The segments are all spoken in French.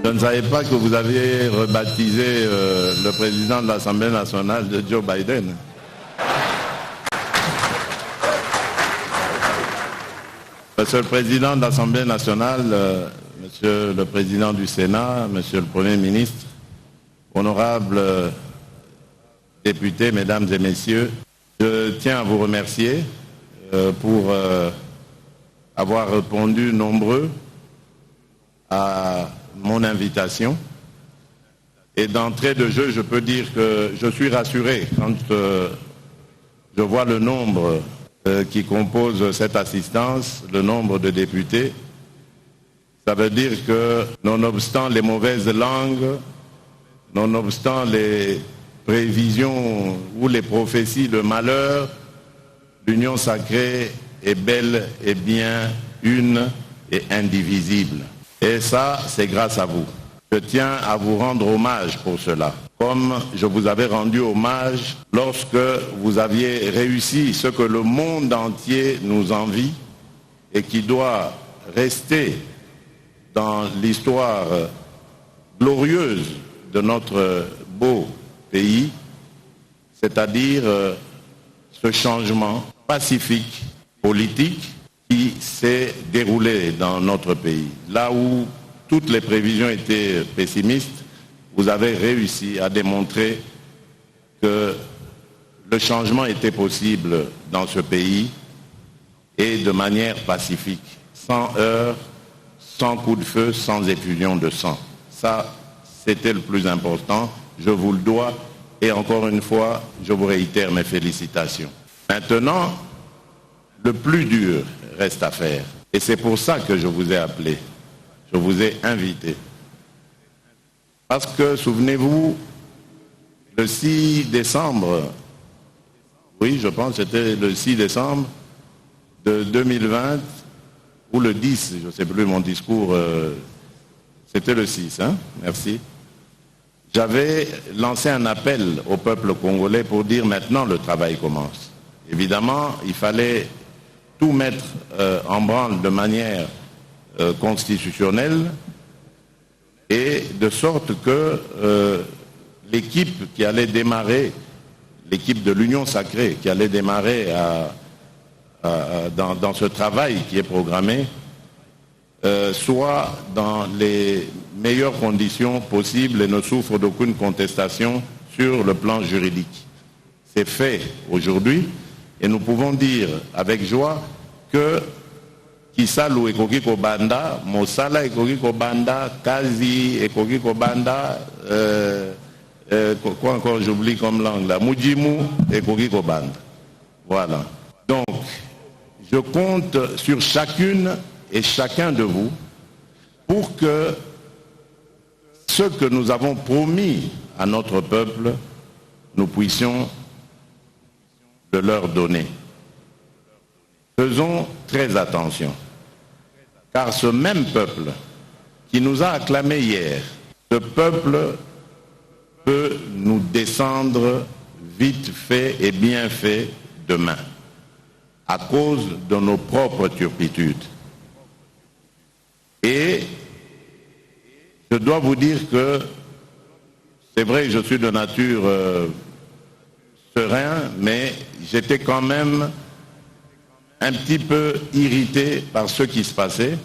Je ne savais pas que vous aviez rebaptisé le président de l'Assemblée nationale de Joe Biden. Monsieur le Président de l'Assemblée nationale, Monsieur le Président du Sénat, Monsieur le Premier ministre, honorables députés, Mesdames et Messieurs, je tiens à vous remercier pour avoir répondu nombreux à mon invitation. Et d'entrée de jeu, je peux dire que je suis rassuré quand je vois le nombre qui compose cette assistance, le nombre de députés. Ça veut dire que, nonobstant les mauvaises langues, nonobstant les prévisions ou les prophéties de malheur, l'union sacrée est belle et bien une et indivisible. Et ça, c'est grâce à vous. Je tiens à vous rendre hommage pour cela, comme je vous avais rendu hommage lorsque vous aviez réussi ce que le monde entier nous envie et qui doit rester dans l'histoire glorieuse de notre beau pays, c'est-à-dire ce changement pacifique, politique, qui s'est déroulé dans notre pays. Là où toutes les prévisions étaient pessimistes, vous avez réussi à démontrer que le changement était possible dans ce pays et de manière pacifique, sans heurts, sans coup de feu, sans effusion de sang. Ça, c'était le plus important. Je vous le dois et encore une fois, je vous réitère mes félicitations. Maintenant, le plus dur reste à faire. Et c'est pour ça que je vous ai appelé. Je vous ai invité. Parce que, souvenez-vous, le 6 décembre, oui, je pense que c'était le 6 décembre de 2020, ou le 10, je ne sais plus mon discours, c'était le 6, hein, merci. J'avais lancé un appel au peuple congolais pour dire maintenant le travail commence. Évidemment, il fallait tout mettre en branle de manière constitutionnelle et de sorte que l'équipe qui allait démarrer, l'équipe de l'Union sacrée qui allait démarrer dans ce travail qui est programmé, soit dans les meilleures conditions possibles et ne souffre d'aucune contestation sur le plan juridique. C'est fait aujourd'hui et nous pouvons dire avec joie que Kisalu ekoki kobanda, Mosala ekoki kobanda, Kazi ekoki kobanda, quoi encore j'oublie comme langue là, Mujimu ekoki kobanda. Voilà. Donc, je compte sur chacune et chacun de vous pour que ce que nous avons promis à notre peuple, nous puissions le leur donner. Faisons très attention, car ce même peuple qui nous a acclamé hier, ce peuple peut nous descendre vite fait et bien fait demain, à cause de nos propres turpitudes. Et je dois vous dire que c'est vrai que je suis de nature serein, mais j'étais quand même un petit peu irrité par ce qui se passait,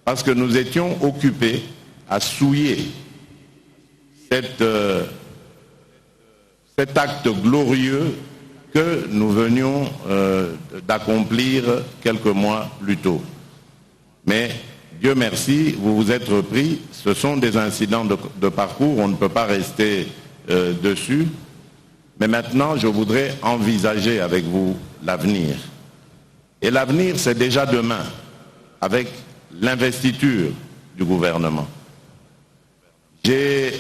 parce que nous étions occupés à souiller cet acte glorieux que nous venions d'accomplir quelques mois plus tôt. Mais Dieu merci, vous vous êtes repris. Ce sont des incidents de parcours, on ne peut pas rester dessus. Mais maintenant, je voudrais envisager avec vous l'avenir. Et l'avenir, c'est déjà demain, avec l'investiture du gouvernement. J'ai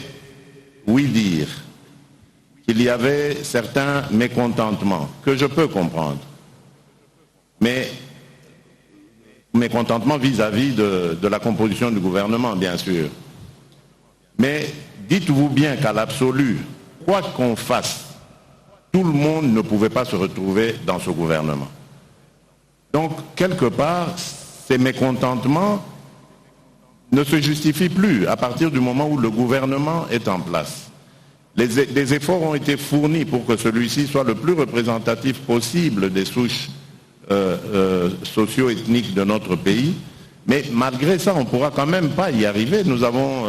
ouï dire qu'il y avait certains mécontentements que je peux comprendre. Mais mécontentement vis-à-vis de la composition du gouvernement, bien sûr. Mais dites-vous bien qu'à l'absolu, quoi qu'on fasse, tout le monde ne pouvait pas se retrouver dans ce gouvernement. Donc, quelque part, ces mécontentements ne se justifie plus à partir du moment où le gouvernement est en place. Des efforts ont été fournis pour que celui-ci soit le plus représentatif possible des souches socio-ethniques de notre pays. Mais malgré ça, on ne pourra quand même pas y arriver. Nous avons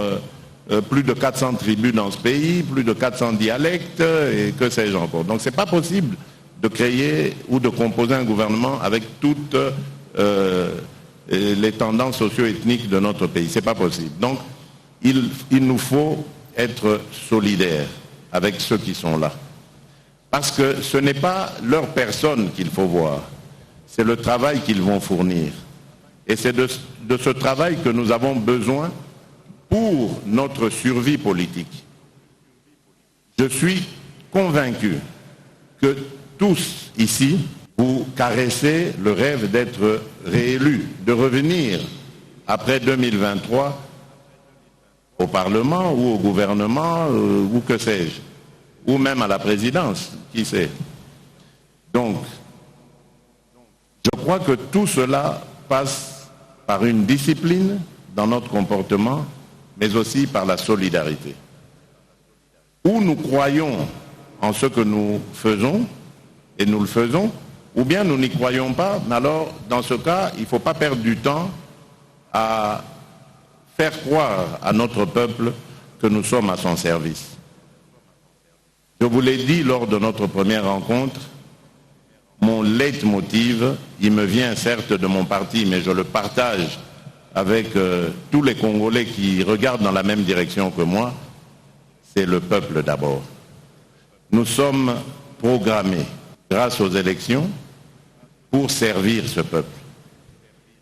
plus de 400 tribus dans ce pays, plus de 400 dialectes, et que sais-je encore. Donc ce n'est pas possible de créer ou de composer un gouvernement avec toutes les tendances socio-ethniques de notre pays. Ce n'est pas possible. Donc il nous faut être solidaires avec ceux qui sont là. Parce que ce n'est pas leur personne qu'il faut voir, c'est le travail qu'ils vont fournir. Et c'est de ce travail que nous avons besoin pour notre survie politique. Je suis convaincu que tous ici, vous caressez le rêve d'être réélus, de revenir après 2023 au Parlement ou au gouvernement ou que sais-je, ou même à la présidence, qui sait. Donc, je crois que tout cela passe par une discipline dans notre comportement, mais aussi par la solidarité. Ou nous croyons en ce que nous faisons, et nous le faisons, ou bien nous n'y croyons pas, mais alors, dans ce cas, il ne faut pas perdre du temps à faire croire à notre peuple que nous sommes à son service. Je vous l'ai dit lors de notre première rencontre, mon leitmotiv, il me vient certes de mon parti, mais je le partage avec tous les Congolais qui regardent dans la même direction que moi, c'est le peuple d'abord. Nous sommes programmés, grâce aux élections, pour servir ce peuple.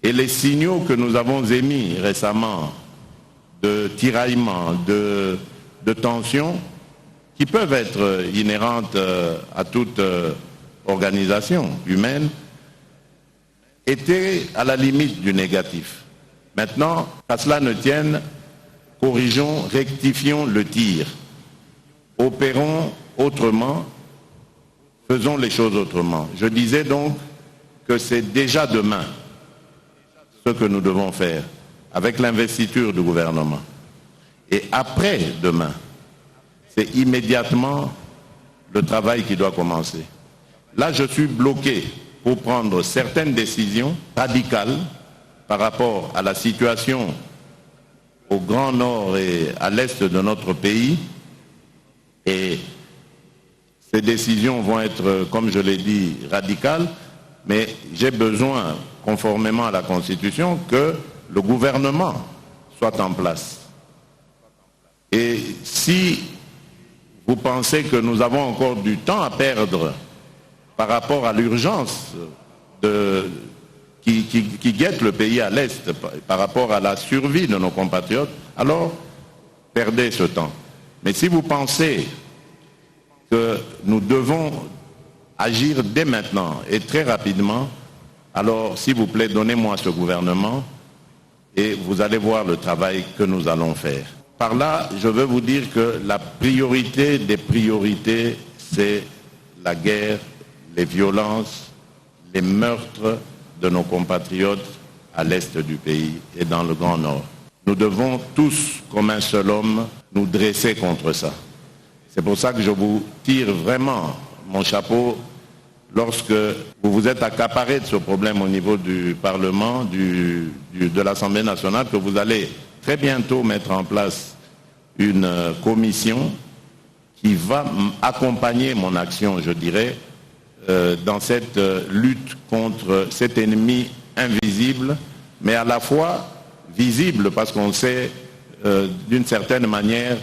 Et les signaux que nous avons émis récemment de tiraillement, de tension, qui peuvent être inhérentes à toute organisation humaine, étaient à la limite du négatif. Maintenant, qu'à cela ne tienne, corrigeons, rectifions le tir. Opérons autrement, faisons les choses autrement. Je disais donc que c'est déjà demain ce que nous devons faire avec l'investiture du gouvernement. Et après demain, c'est immédiatement le travail qui doit commencer. Là, je suis bloqué pour prendre certaines décisions radicales par rapport à la situation au Grand Nord et à l'Est de notre pays. Et ces décisions vont être, comme je l'ai dit, radicales, mais j'ai besoin, conformément à la Constitution, que le gouvernement soit en place. Et si vous pensez que nous avons encore du temps à perdre par rapport à l'urgence qui guette le pays à l'Est, par rapport à la survie de nos compatriotes, alors perdez ce temps. Mais si vous pensez que nous devons agir dès maintenant et très rapidement, alors s'il vous plaît, donnez-moi ce gouvernement et vous allez voir le travail que nous allons faire. Par là, je veux vous dire que la priorité des priorités, c'est la guerre, les violences, les meurtres de nos compatriotes à l'est du pays et dans le Grand Nord. Nous devons tous, comme un seul homme, nous dresser contre ça. C'est pour ça que je vous tire vraiment mon chapeau lorsque vous vous êtes accaparé de ce problème au niveau du Parlement, de l'Assemblée nationale, que vous allez très bientôt mettre en place une commission qui va accompagner mon action, je dirais, dans cette lutte contre cet ennemi invisible, mais à la fois visible, parce qu'on sait d'une certaine manière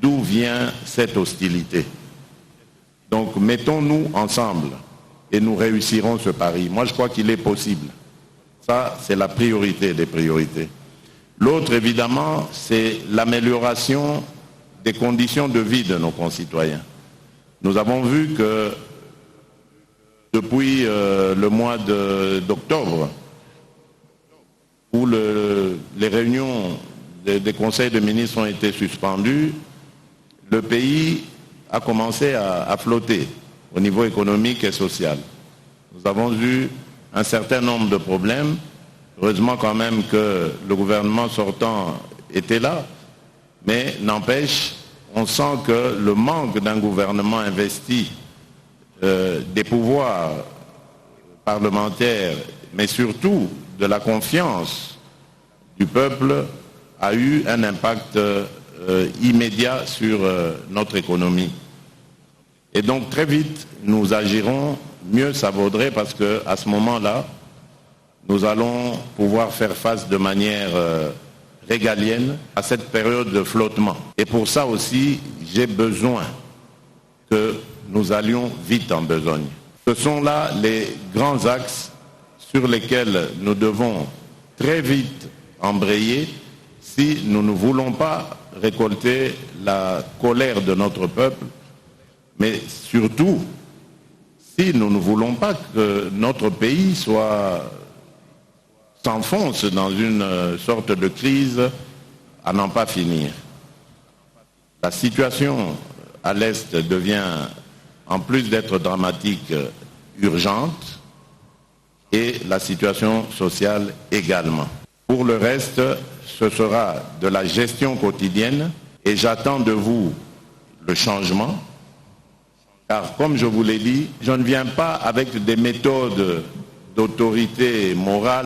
d'où vient cette hostilité. Donc mettons-nous ensemble et nous réussirons ce pari. Moi je crois qu'il est possible. Ça, c'est la priorité des priorités. L'autre, évidemment, c'est l'amélioration des conditions de vie de nos concitoyens. Nous avons vu que depuis le mois d'octobre, où les réunions des conseils de ministres ont été suspendues, le pays a commencé à flotter au niveau économique et social. Nous avons eu un certain nombre de problèmes Heureusement quand même que le gouvernement sortant était là, mais n'empêche, on sent que le manque d'un gouvernement investi des pouvoirs parlementaires, mais surtout de la confiance du peuple, a eu un impact immédiat sur notre économie. Et donc très vite, nous agirons, mieux ça vaudrait, parce qu'à ce moment-là, nous allons pouvoir faire face de manière régalienne à cette période de flottement. Et pour ça aussi, j'ai besoin que nous allions vite en besogne. Ce sont là les grands axes sur lesquels nous devons très vite embrayer si nous ne voulons pas récolter la colère de notre peuple, mais surtout si nous ne voulons pas que notre pays s'enfonce dans une sorte de crise à n'en pas finir. La situation à l'Est devient, en plus d'être dramatique, urgente, et la situation sociale également. Pour le reste, ce sera de la gestion quotidienne, et j'attends de vous le changement, car comme je vous l'ai dit, je ne viens pas avec des méthodes d'autorité morale,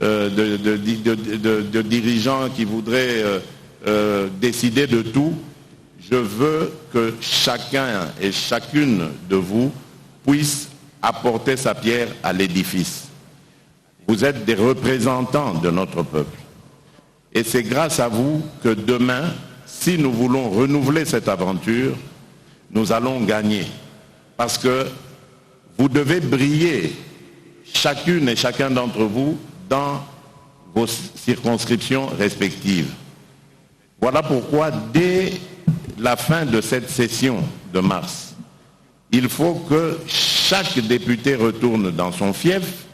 de dirigeants qui voudraient décider de tout. Je veux que chacun et chacune de vous puisse apporter sa pierre à l'édifice. Vous êtes des représentants de notre peuple. Et c'est grâce à vous que demain, si nous voulons renouveler cette aventure, nous allons gagner. Parce que vous devez briller, chacune et chacun d'entre vous, dans vos circonscriptions respectives. Voilà pourquoi, dès la fin de cette session de mars, il faut que chaque député retourne dans son fief.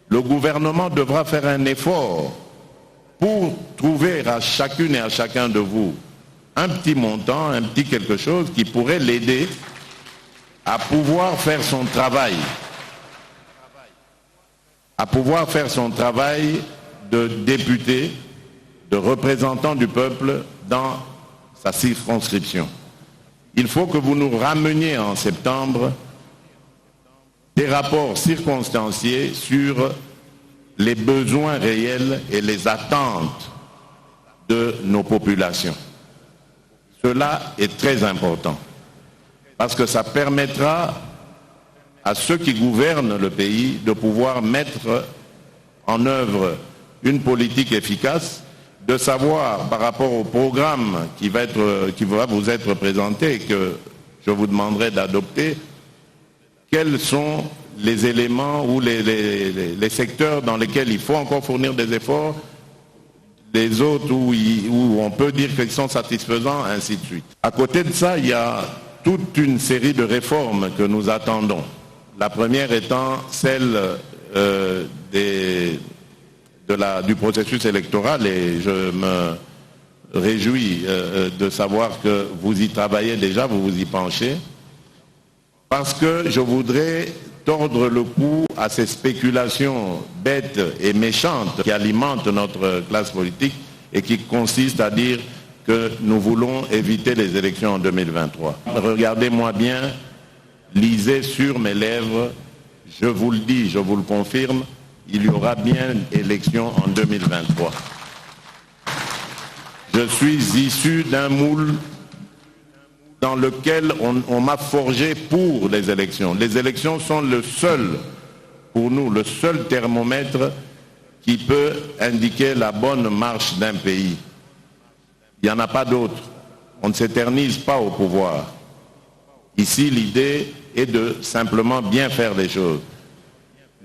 Le gouvernement devra faire un effort pour trouver à chacune et à chacun de vous un petit montant, un petit quelque chose qui pourrait l'aider à pouvoir faire son travail. À pouvoir faire son travail de député, de représentant du peuple dans sa circonscription. Il faut que vous nous rameniez en septembre des rapports circonstanciés sur les besoins réels et les attentes de nos populations. Cela est très important parce que ça permettra à ceux qui gouvernent le pays de pouvoir mettre en œuvre une politique efficace, de savoir par rapport au programme qui va vous être présenté et que je vous demanderai d'adopter, quels sont les éléments ou les secteurs dans lesquels il faut encore fournir des efforts, les autres où on peut dire qu'ils sont satisfaisants, ainsi de suite. À côté de ça, il y a toute une série de réformes que nous attendons. La première étant celle du processus électoral, et je me réjouis de savoir que vous y travaillez déjà, vous vous y penchez, parce que je voudrais tordre le cou à ces spéculations bêtes et méchantes qui alimentent notre classe politique et qui consistent à dire que nous voulons éviter les élections en 2023. Regardez-moi bien, lisez sur mes lèvres, je vous le dis, je vous le confirme, il y aura bien élection en 2023. Je suis issu d'un moule dans lequel on m'a forgé pour les élections. Les élections sont le seul, pour nous, le seul thermomètre qui peut indiquer la bonne marche d'un pays. Il n'y en a pas d'autre. On ne s'éternise pas au pouvoir. Ici, l'idée est de simplement bien faire les choses.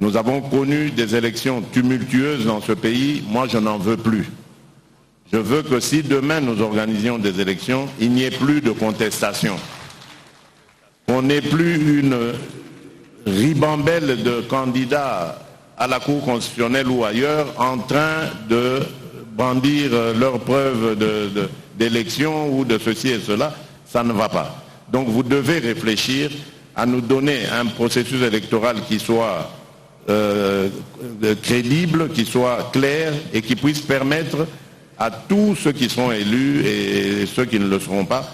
Nous avons connu des élections tumultueuses dans ce pays. Moi, je n'en veux plus. Je veux que si demain nous organisions des élections, il n'y ait plus de contestation. Qu'on n'ait plus une ribambelle de candidats à la Cour constitutionnelle ou ailleurs en train de brandir leurs preuves d'élection ou de ceci et cela. Ça ne va pas. Donc vous devez réfléchir à nous donner un processus électoral qui soit crédible, qui soit clair et qui puisse permettre à tous ceux qui seront élus et ceux qui ne le seront pas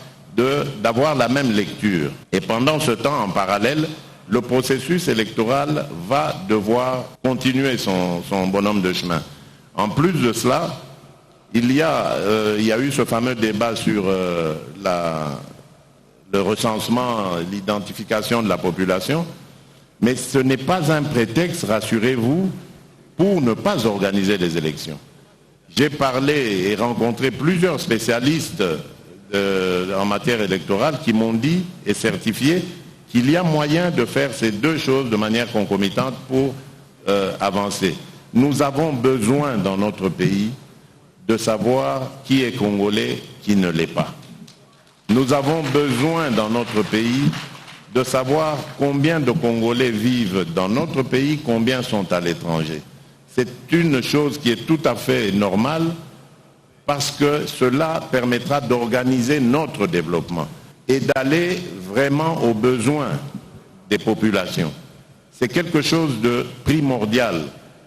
d'avoir la même lecture. Et pendant ce temps, en parallèle, le processus électoral va devoir continuer son bonhomme de chemin. En plus de cela, il y a eu ce fameux débat sur le recensement, l'identification de la population, mais ce n'est pas un prétexte, rassurez-vous, pour ne pas organiser les élections. J'ai parlé et rencontré plusieurs spécialistes en matière électorale qui m'ont dit et certifié qu'il y a moyen de faire ces deux choses de manière concomitante pour avancer. Nous avons besoin dans notre pays de savoir qui est congolais, qui ne l'est pas. Nous avons besoin dans notre pays de savoir combien de Congolais vivent dans notre pays, combien sont à l'étranger. C'est une chose qui est tout à fait normale parce que cela permettra d'organiser notre développement et d'aller vraiment aux besoins des populations. C'est quelque chose de primordial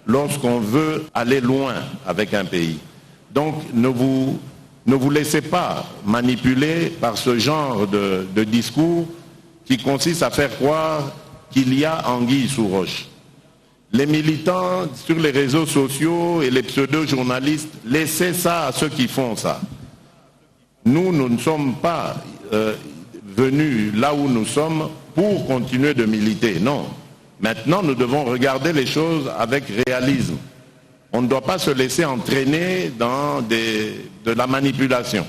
lorsqu'on veut aller loin avec un pays. Donc ne vous laissez pas manipuler par ce genre de discours qui consiste à faire croire qu'il y a anguille sous roche. Les militants sur les réseaux sociaux et les pseudo-journalistes, laissez ça à ceux qui font ça. Nous ne sommes pas venus là où nous sommes pour continuer de militer, non. Maintenant, nous devons regarder les choses avec réalisme. On ne doit pas se laisser entraîner dans de la manipulation,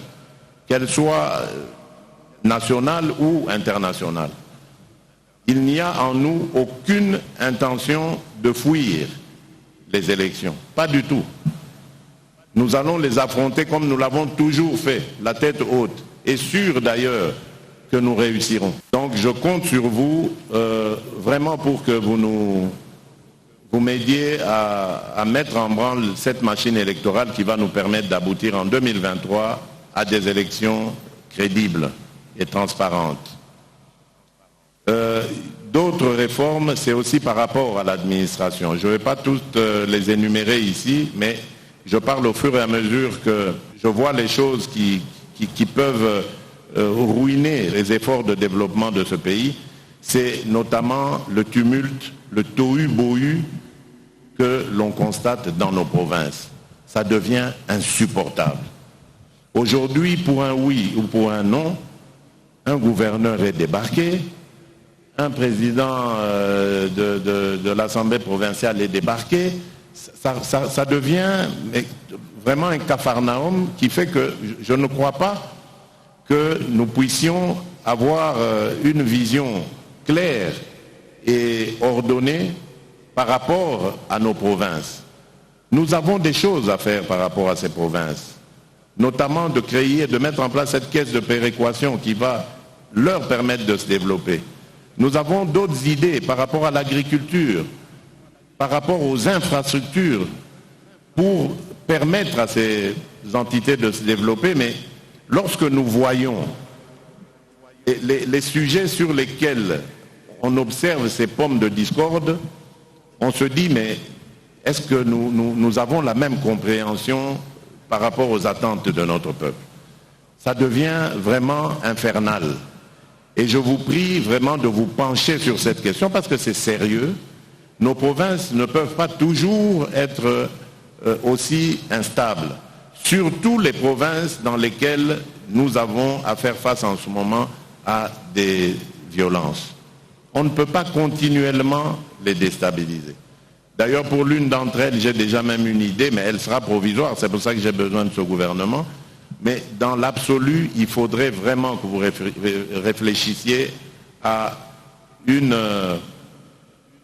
qu'elle soit nationale ou internationale. Il n'y a en nous aucune intention de fuir les élections, pas du tout. Nous allons les affronter comme nous l'avons toujours fait, la tête haute, et sûr d'ailleurs que nous réussirons. Donc je compte sur vous vraiment pour que vous m'aidiez à mettre en branle cette machine électorale qui va nous permettre d'aboutir en 2023 à des élections crédibles et transparentes. D'autres réformes, c'est aussi par rapport à l'administration. Je ne vais pas toutes les énumérer ici, mais je parle au fur et à mesure que je vois les choses qui peuvent ruiner les efforts de développement de ce pays. C'est notamment le tumulte, le tohu-bohu que l'on constate dans nos provinces. Ça devient insupportable. Aujourd'hui, pour un oui ou pour un non, un gouverneur est débarqué, un président de l'Assemblée provinciale est débarqué. Ça devient vraiment un capharnaüm qui fait que je ne crois pas que nous puissions avoir une vision claire et ordonnée par rapport à nos provinces. Nous avons des choses à faire par rapport à ces provinces, notamment de créer, de mettre en place cette caisse de péréquation qui va leur permettre de se développer. Nous avons d'autres idées par rapport à l'agriculture, par rapport aux infrastructures, pour permettre à ces entités de se développer, mais lorsque nous voyons les sujets sur lesquels on observe ces pommes de discorde, on se dit, mais est-ce que nous avons la même compréhension par rapport aux attentes de notre peuple? Ça devient vraiment infernal. Et je vous prie vraiment de vous pencher sur cette question parce que c'est sérieux. Nos provinces ne peuvent pas toujours être aussi instables. Surtout les provinces dans lesquelles nous avons à faire face en ce moment à des violences. On ne peut pas continuellement les déstabiliser. D'ailleurs, pour l'une d'entre elles, j'ai déjà même une idée, mais elle sera provisoire. C'est pour ça que j'ai besoin de ce gouvernement. Mais dans l'absolu, il faudrait vraiment que vous réfléchissiez à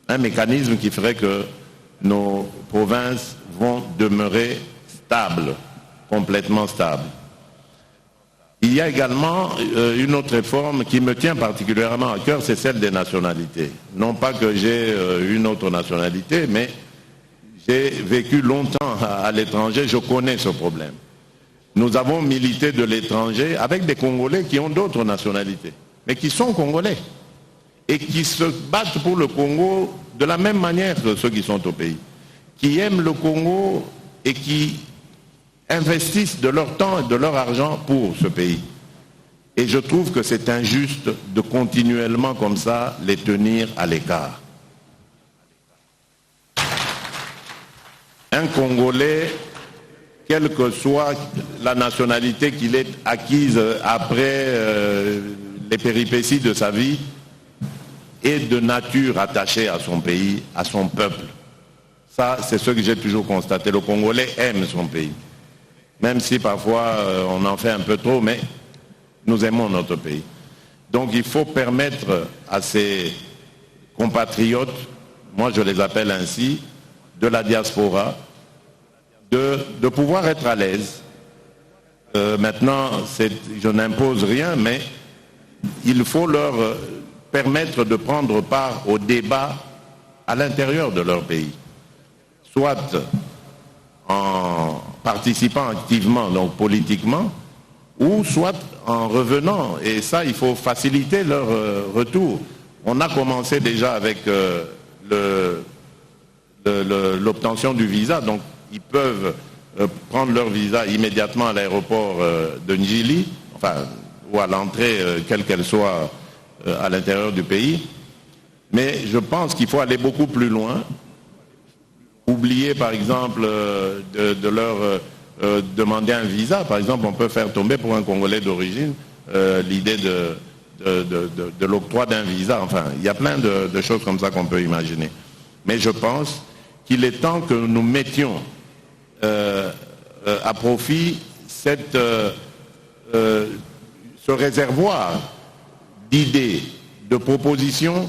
un mécanisme qui ferait que nos provinces vont demeurer stables, complètement stables. Il y a également une autre réforme qui me tient particulièrement à cœur, c'est celle des nationalités. Non pas que j'ai une autre nationalité, mais j'ai vécu longtemps à l'étranger, je connais ce problème. Nous avons milité de l'étranger avec des Congolais qui ont d'autres nationalités, mais qui sont Congolais. et qui se battent pour le Congo de la même manière que ceux qui sont au pays, qui aiment le Congo et qui investissent de leur temps et de leur argent pour ce pays. Et je trouve que c'est injuste de continuellement comme ça les tenir à l'écart. Un Congolais, quelle que soit la nationalité qu'il ait acquise après les péripéties de sa vie, est de nature attachée à son pays, à son peuple. Ça, c'est ce que j'ai toujours constaté. Le Congolais aime son pays. Même si parfois on en fait un peu trop, mais nous aimons notre pays. Donc il faut permettre à ces compatriotes, moi je les appelle ainsi, de la diaspora, de pouvoir être à l'aise. Maintenant, je n'impose rien, mais il faut leur permettre de prendre part au débat à l'intérieur de leur pays. Soit en participant activement, donc politiquement, ou soit en revenant. Et ça, il faut faciliter leur retour. On a commencé déjà avec l'obtention du visa, donc ils peuvent prendre leur visa immédiatement à l'aéroport de Njili, enfin, ou à l'entrée, quelle qu'elle soit, à l'intérieur du pays. Mais je pense qu'il faut aller beaucoup plus loin. Oublier, par exemple, de leur demander un visa. Par exemple, on peut faire tomber pour un Congolais d'origine l'idée de l'octroi d'un visa. Enfin, il y a plein de choses comme ça qu'on peut imaginer. Mais je pense qu'il est temps que nous mettions à profit ce réservoir d'idées, de propositions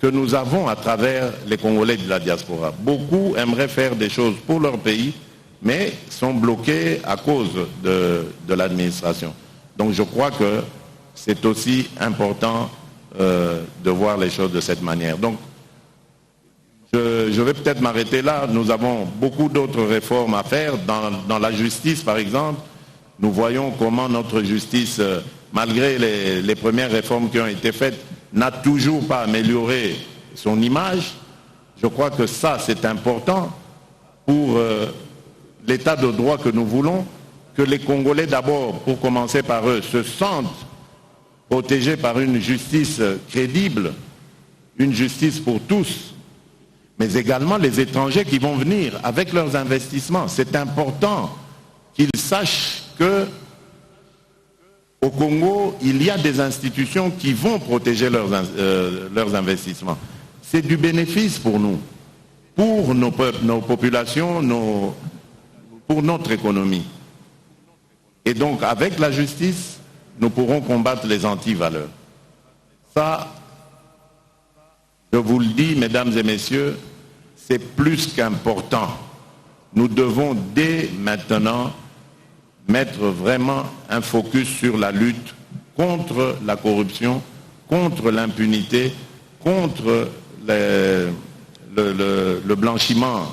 que nous avons à travers les Congolais de la diaspora. Beaucoup aimeraient faire des choses pour leur pays, mais sont bloqués à cause de l'administration. Donc je crois que c'est aussi important de voir les choses de cette manière. Donc je vais peut-être m'arrêter là. Nous avons beaucoup d'autres réformes à faire. Dans la justice, par exemple, nous voyons comment notre justice, malgré les premières réformes qui ont été faites, n'a toujours pas amélioré son image. Je crois que ça, c'est important pour l'état de droit que nous voulons, que les Congolais d'abord, pour commencer par eux, se sentent protégés par une justice crédible, une justice pour tous, mais également les étrangers qui vont venir avec leurs investissements. C'est important qu'ils sachent que au Congo, il y a des institutions qui vont protéger leurs investissements. C'est du bénéfice pour nous, pour nos populations, pour notre économie. Et donc, avec la justice, nous pourrons combattre les antivaleurs. Ça, je vous le dis, mesdames et messieurs, c'est plus qu'important. Nous devons dès maintenant mettre vraiment un focus sur la lutte contre la corruption, contre l'impunité, contre le blanchiment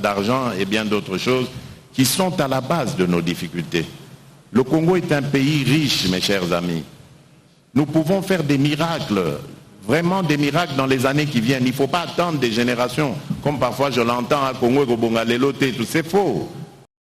d'argent et bien d'autres choses qui sont à la base de nos difficultés. Le Congo est un pays riche, mes chers amis. Nous pouvons faire des miracles, vraiment des miracles dans les années qui viennent. Il ne faut pas attendre des générations, comme parfois je l'entends à Congo et au Bongalelo, tout c'est faux.